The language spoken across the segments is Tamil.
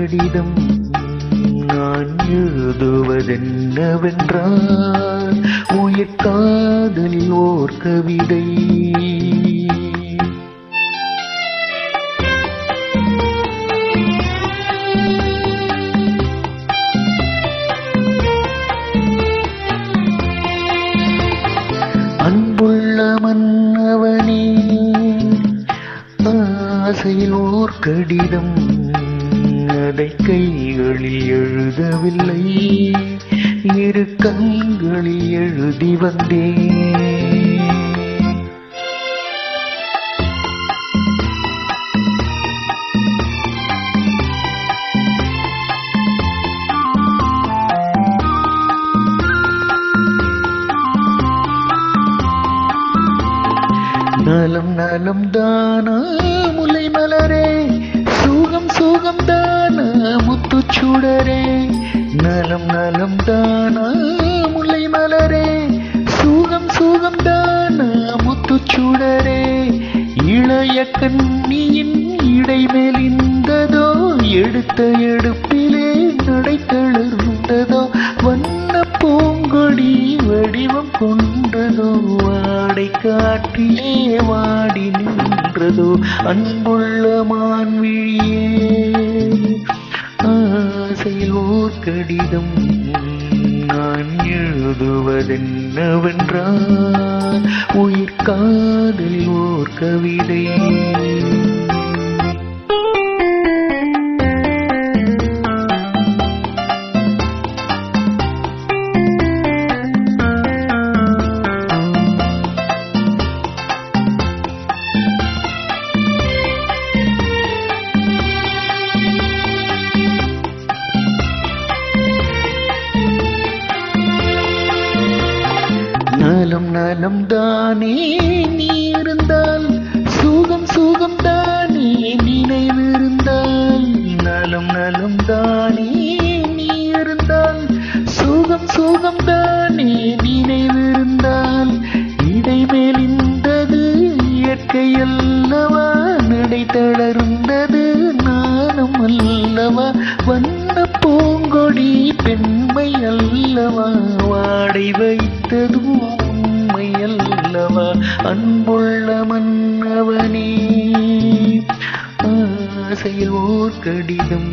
கடிதம் நான் எழுதுவதென்னவென்றால் உயிர் காதலில் ஓர் கவிதை. அன்புள்ள மன்னவனே ஆசையில் ஓர் கடிதம் அதை கைகளில் எழுதவில்லை இரு கண்களில் எழுதி வந்தேன். நலம் நலம் தானா முல்லை மலரே சுகம் சுகம் தானா முத்துச்சுடரே. நலம் நலம் தானா முல்லை மலரே சுகம் சுகம் தானா முத்துச்சுடரே. இளைய கண்ணியின் இடைமேல் இந்ததோ எடுத்த எடுப்பிலே நடை தளர்ந்ததோ வண்ண பூங்கொடி வடிவம் கொண்டதோ வாடை காற்றிலே வாடி நின்றதோ. அன்புள்ள மான்விழியே ஆசையில் ஓர் கடிதம் நான் எழுதுவதென்னவென்றால் உயிர் காதலில் ஓர் கவிதை. நலம் நலம் தானே நீ இருந்தால் சுகம் சுகம் தானே நினைவிருந்தால். நலம் நலம் தானே நீ இருந்தால் சுகம் சுகம் தானே நினைவிருந்தால். இடைமேல் இந்தது இயற்கை அல்லவா நடை தளர்ந்தது நானும் அல்லவா வண்ண பூங்கொடி பெண்மை அல்லவா வாடை வைத்ததும் உண்மை அல்லவா. அன்புள்ள மன்னவனே ஆசையில் ஓர் கடிதம்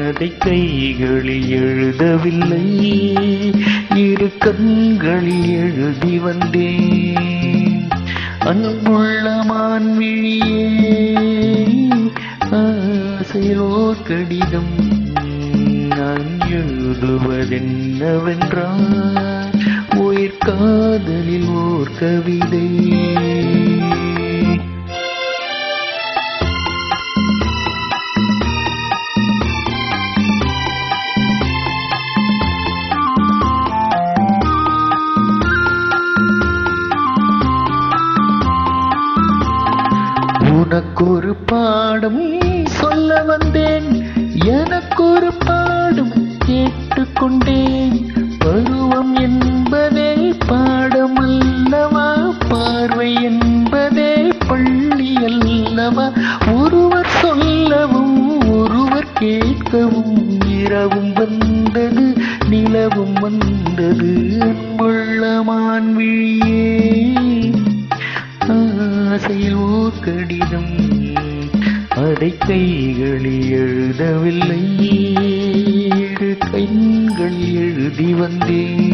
அதை கைகளில் எழுதவில்லை இரு கண்களில் எழுதி வந்தேன். அன்புள்ள மான்விழியே ஆசையில் ஓர் கடிதம் நான் எழுதுவதென்னவென்றால் உயிர் காதலில் ஓர் கவிதை. உனக்கொரு பாடம் சொல்ல வந்தேன் எனக்கொரு பாடம் கேட்டுக்கொண்டேன். பருவம் என்பதே பாடம் அல்லவா பார்வை என்பதே பள்ளி அல்லவா. ஒருவர் சொல்லவும் ஒருவர் கேட்கவும் இரவும் வந்தது நிலவும் வந்தது. அன்புள்ள மான்விழியே ஆசையில் ஓர் கடிதம் அதை கைகளில் எழுதவில்லை இரு கண்களில் எழுதி வந்தேன்.